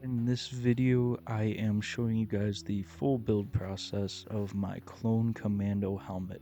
In this video, I am showing you guys the full build process of my clone Commando helmet,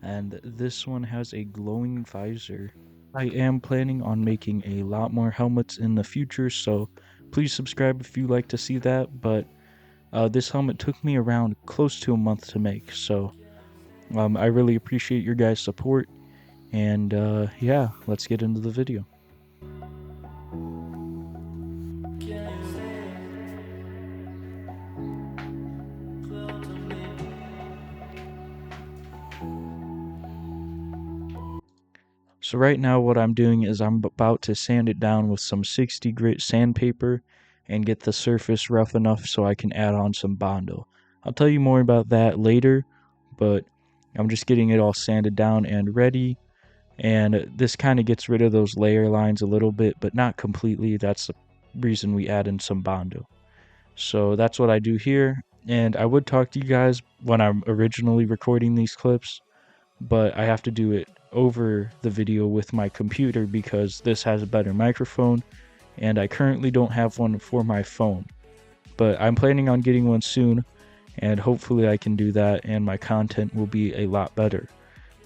and this one has a glowing visor. I am planning on making a lot more helmets in the future, so please subscribe if you like to see that, but this helmet took me around close to a month to make, so I really appreciate your guys' support, and yeah, let's get into the video. So right now what I'm doing is I'm about to sand it down with some 60 grit sandpaper and get the surface rough enough so I can add on some Bondo. I'll tell you more about that later, but I'm just getting it all sanded down and ready, and this kind of gets rid of those layer lines a little bit, but not completely. That's the reason we add in some Bondo. So that's what I do here, and I would talk to you guys when I'm originally recording these clips, but I have to do it over the video with my computer because this has a better microphone and I currently don't have one for my phone. But I'm planning on getting one soon, and hopefully I can do that and my content will be a lot better.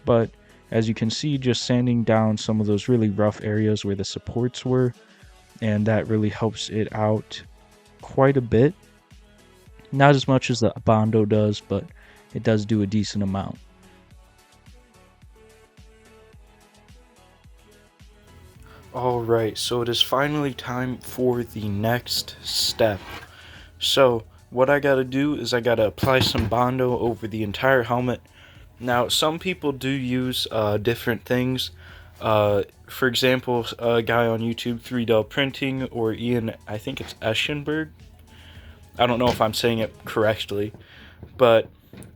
But as you can see, just sanding down some of those really rough areas where the supports were, and that really helps it out quite a bit. Not as much as the Bondo does, but it does do a decent amount. Alright, so it is finally time for the next step. So, what I gotta do is I gotta apply some Bondo over the entire helmet. Now, some people do use different things. For example, a guy on YouTube, 3D Printing, or Ian, I think it's Eschenberg. I don't know if I'm saying it correctly, but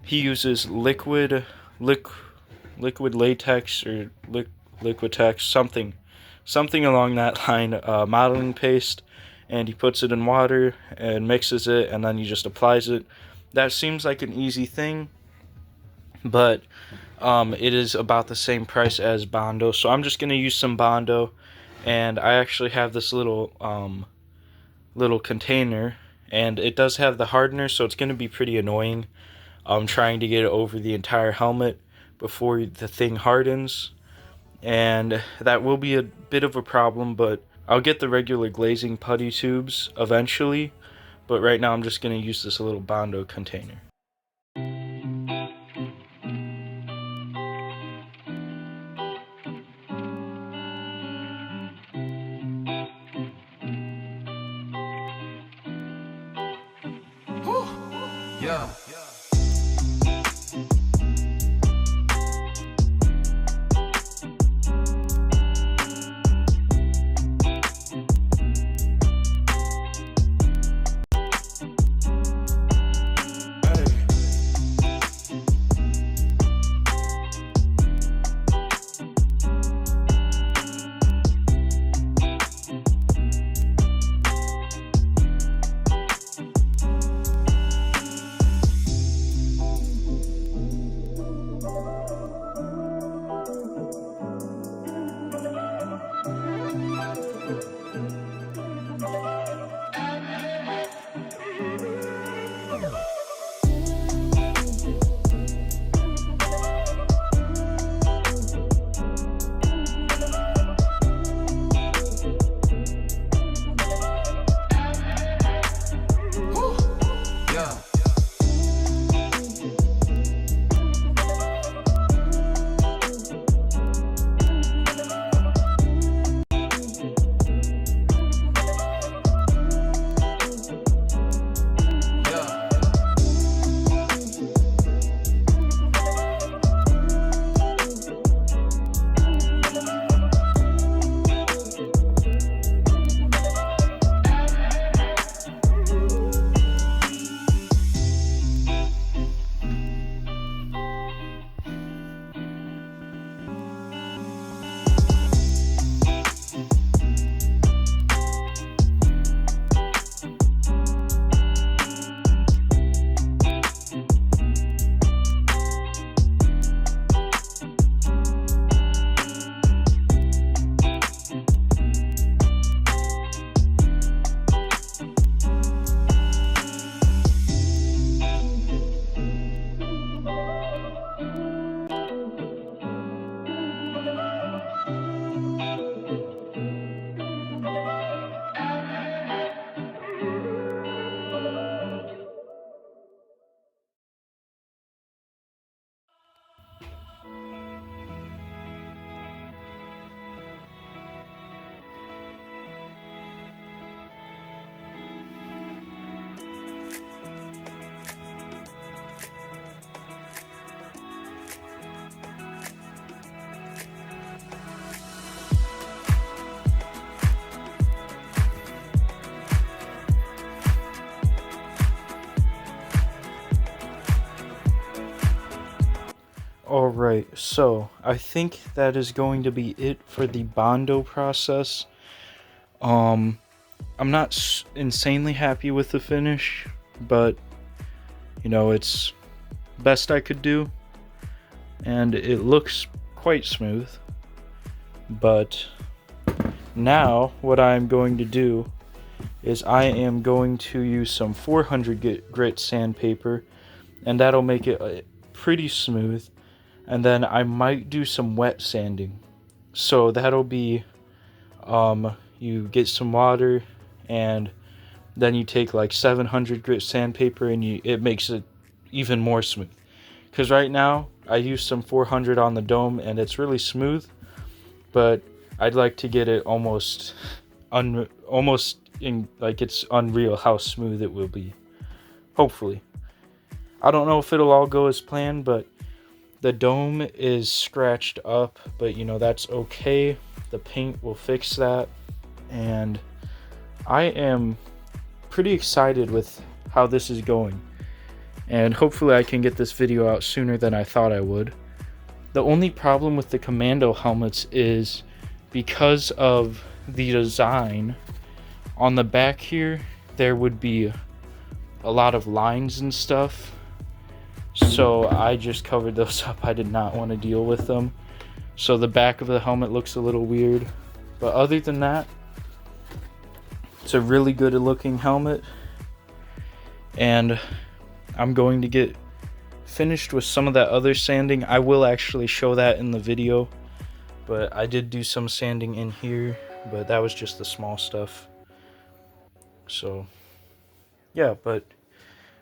he uses liquid latex or Liquitex, something along that line, modeling paste, and he puts it in water and mixes it, and then he just applies it. That seems like an easy thing, but it is about the same price as Bondo, so I'm just going to use some Bondo, and I actually have this little container, and it does have the hardener, so it's going to be pretty annoying trying to get it over the entire helmet before the thing hardens, and that will be a bit of a problem, but I'll get the regular glazing putty tubes eventually, but right now I'm just going to use this little Bondo container. Yeah. Alright, so I think that is going to be it for the Bondo process. I'm not insanely happy with the finish, but it's best I could do, and it looks quite smooth. But now what I'm going to do is I am going to use some 400 grit sandpaper, and that'll make it pretty smooth. And then I might do some wet sanding. So that'll be you get some water, and then you take like 700 grit sandpaper, and it makes it even more smooth. Because right now I use some 400 on the dome and it's really smooth, but I'd like to get it almost in, like, it's unreal how smooth it will be. Hopefully. I don't know if it'll all go as planned, but the dome is scratched up, but that's okay. The paint will fix that, and I am pretty excited with how this is going. And hopefully I can get this video out sooner than I thought I would. The only problem with the Commando helmets is because of the design on the back here, there would be a lot of lines and stuff. So I just covered those up. I did not want to deal with them. So the back of the helmet looks a little weird. But other than that, it's a really good looking helmet. And I'm going to get finished with some of that other sanding. I will actually show that in the video. But I did do some sanding in here, but that was just the small stuff. So yeah, but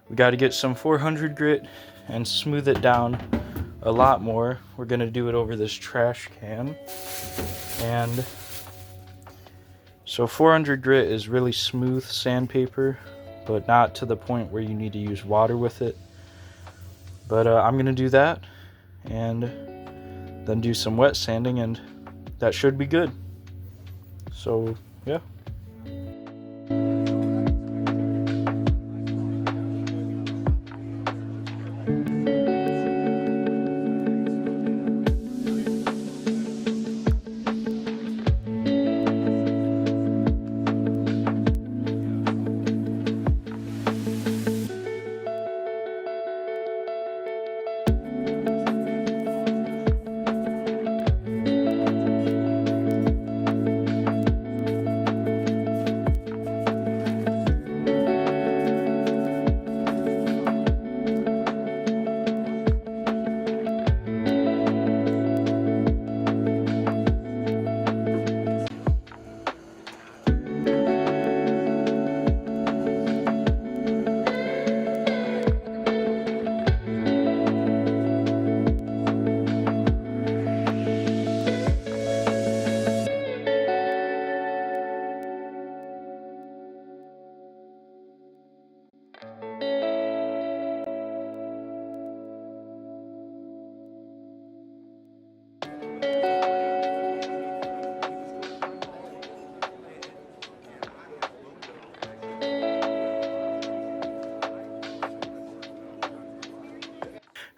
we got to get some 400 grit and smooth it down a lot more. We're going to do it over this trash can. And so 400 grit is really smooth sandpaper, but not to the point where you need to use water with it. But I'm going to do that and then do some wet sanding, and that should be good. So yeah.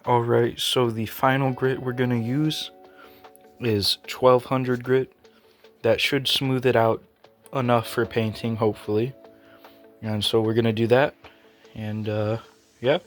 Alright, so the final grit we're going to use is 1200 grit. That should smooth it out enough for painting, hopefully. And so we're going to do that. And yeah.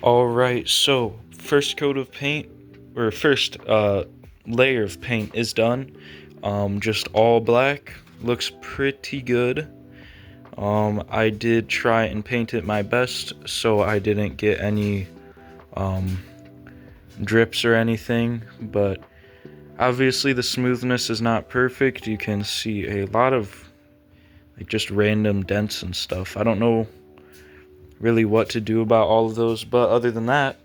Alright, so first coat of paint, or first layer of paint is done. Just all black. Looks pretty good. I did try and paint it my best so I didn't get any drips or anything, but obviously the smoothness is not perfect. You can see a lot of like just random dents and stuff. I don't know really what to do about all of those, but other than that,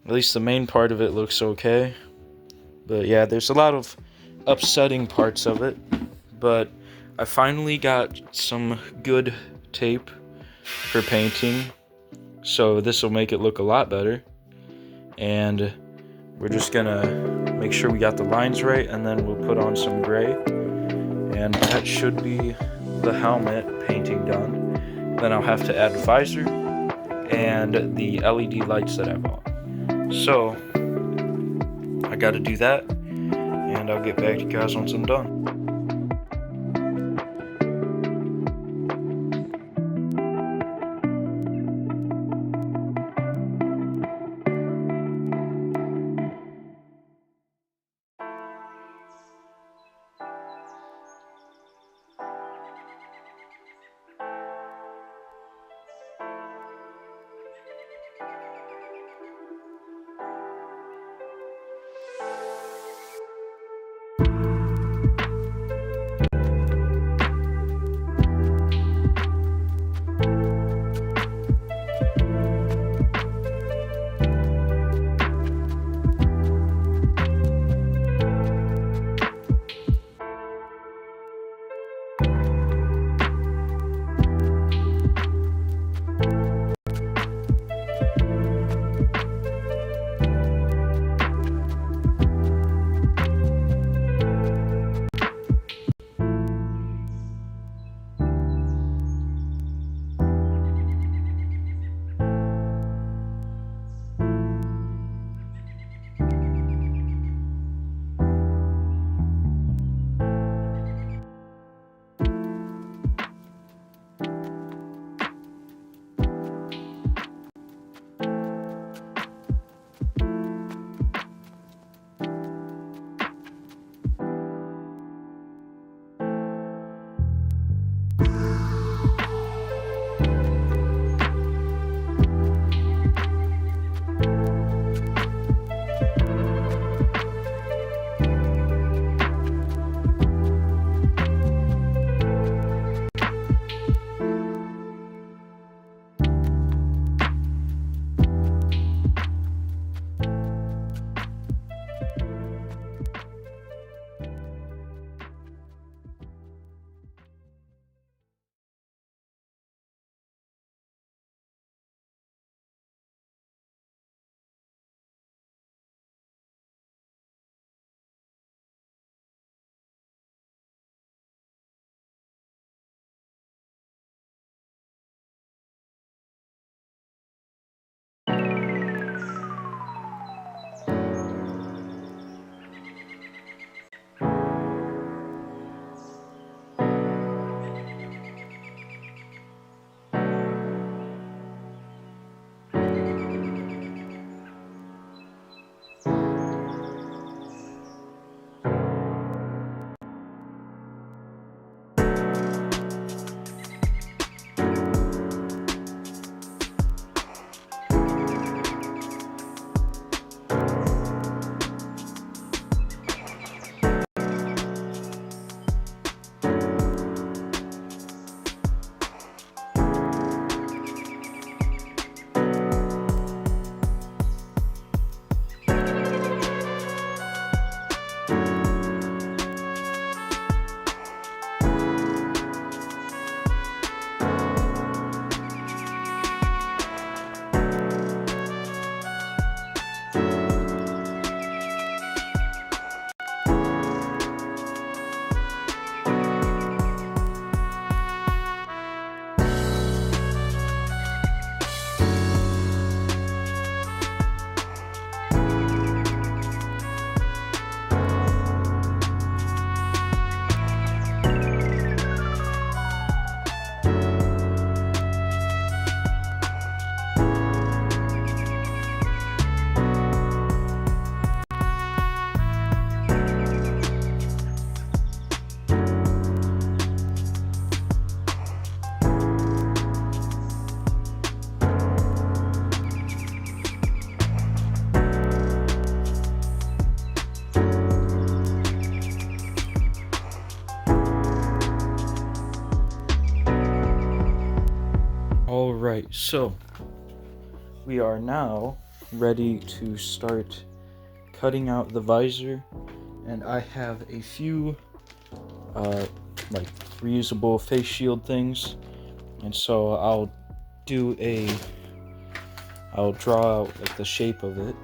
at least the main part of it looks okay. But yeah, there's a lot of upsetting parts of it, but I finally got some good tape for painting, so this will make it look a lot better. And we're just gonna make sure we got the lines right, and then we'll put on some gray, and that should be the helmet painting done. Then I'll have to add visor and the LED lights that I bought. So I gotta do that, and I'll get back to you guys once I'm done. Alright, so we are now ready to start cutting out the visor, and I have a few like reusable face shield things, and so I'll draw out like the shape of it.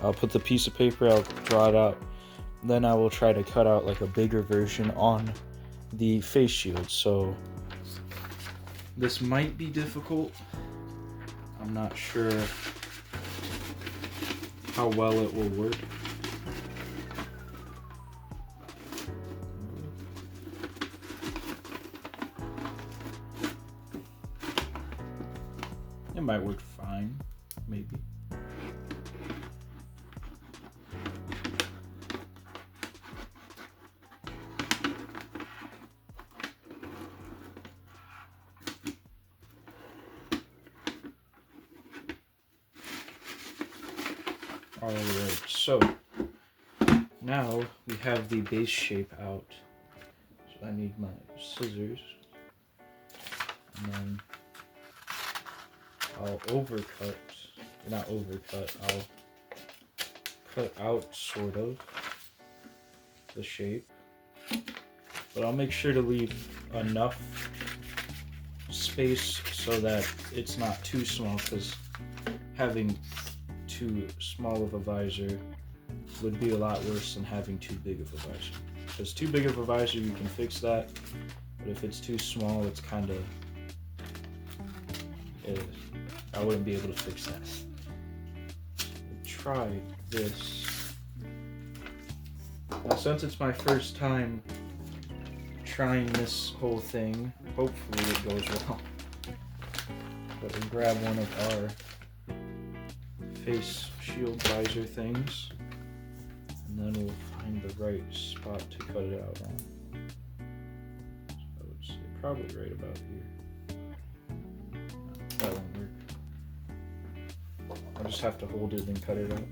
I'll put the piece of paper, I'll draw it out, then I will try to cut out like a bigger version on the face shield. So this might be difficult. I'm not sure how well it will work. It might work fine, maybe. Alright, so now we have the base shape out. So I need my scissors, and then I'll not overcut, I'll cut out sort of the shape, but I'll make sure to leave enough space so that it's not too small, because having too small of a visor would be a lot worse than having too big of a visor. Because too big of a visor, you can fix that, but if it's too small, it's kind of, I wouldn't be able to fix that. I'll try this. Now, since it's my first time trying this whole thing, hopefully it goes well. But we'll grab one of our face shield visor things, and then we'll find the right spot to cut it out on. So I would say probably right about here. That won't work. I'll just have to hold it and cut it out.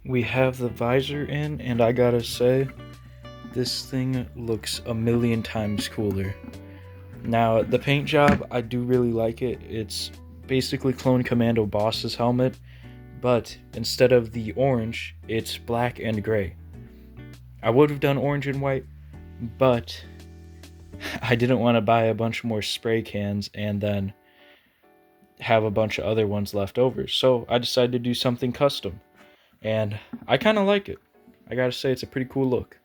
We have the visor in, and I gotta say, this thing looks a million times cooler. Now, the paint job, I do really like it. It's basically clone Commando Boss's helmet, but instead of the orange, it's black and gray. I would have done orange and white, but I didn't want to buy a bunch more spray cans and then have a bunch of other ones left over. So I decided to do something custom. And I kind of like it. I gotta say, it's a pretty cool look.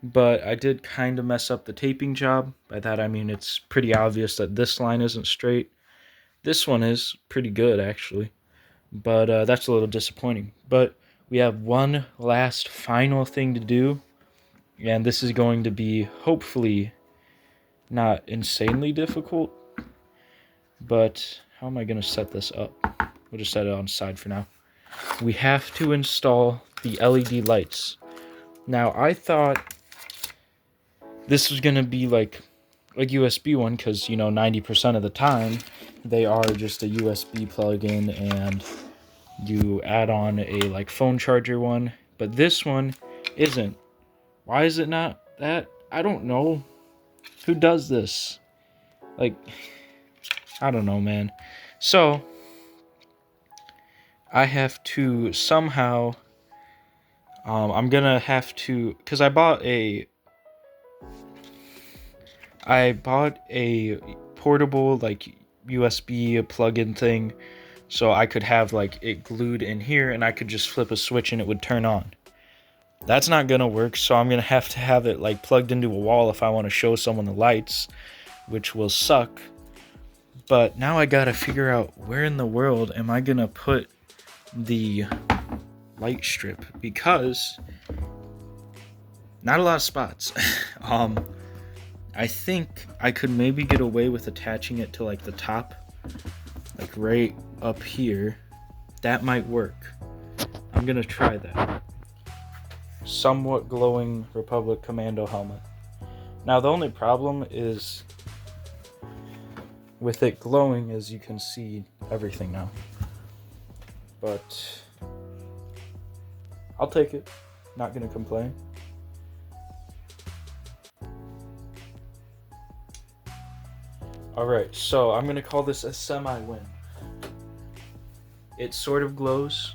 But I did kind of mess up the taping job. By that I mean it's pretty obvious that this line isn't straight. This one is pretty good, actually. But that's a little disappointing. But we have one last final thing to do. And this is going to be, hopefully, not insanely difficult. But how am I going to set this up? We'll just set it on the side for now. We have to install the LED lights. Now, I thought this was going to be like a USB one, because, 90% of the time, they are just a USB plug-in, and you add on a, like, phone charger one. But this one isn't. Why is it not that? I don't know. Who does this? Like, I don't know, man. So I have to somehow, I'm gonna have to, because I bought a portable, like, USB plug-in thing, so I could have, like, it glued in here, and I could just flip a switch and it would turn on. That's not gonna work, so I'm gonna have to have it, like, plugged into a wall if I want to show someone the lights, which will suck. But now I gotta figure out where in the world am I gonna put the light strip, because not a lot of spots. I think I could maybe get away with attaching it to, like, the top, like right up here. That might work. I'm gonna try that. Somewhat glowing Republic Commando helmet. Now, the only problem is with it glowing is you can see everything now. But I'll take it. Not gonna complain. Alright, so I'm gonna call this a semi-win. It sort of glows.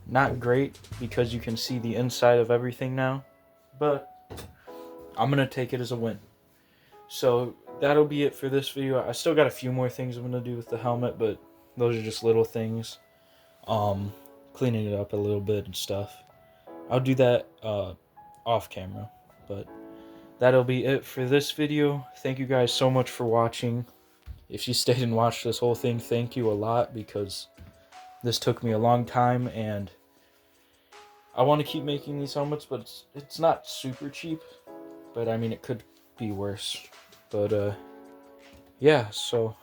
Not great because you can see the inside of everything now, but I'm gonna take it as a win. So that'll be it for this video. I still got a few more things I'm gonna do with the helmet, but those are just little things. Cleaning it up a little bit and stuff. I'll do that off camera, but that'll be it for this video. Thank you guys so much for watching. If you stayed and watched this whole thing, thank you a lot, because this took me a long time and I want to keep making these helmets, but it's not super cheap, but I mean it could be worse. But yeah, so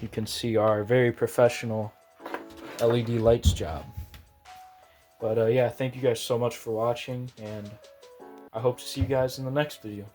you can see our very professional LED lights job. But yeah, thank you guys so much for watching, and I hope to see you guys in the next video.